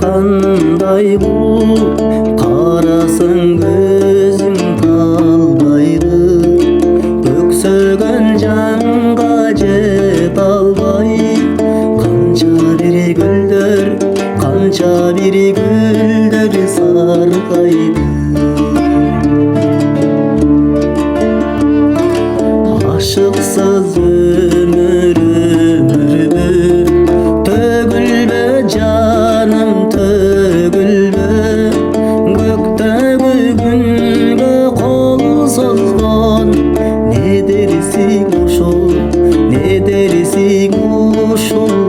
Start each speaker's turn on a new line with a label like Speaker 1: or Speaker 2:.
Speaker 1: qanday bu, qarasang gözüm talbaydı. Көксөгөн жанга жете албай, канча бир гүлдөр саргайды. Aşıksız ömür ömürmü, tөгүлбө жаным төгүлбө. Göktөгү күнгө кол созгон, ne dersin uşul, ne dersin uşul.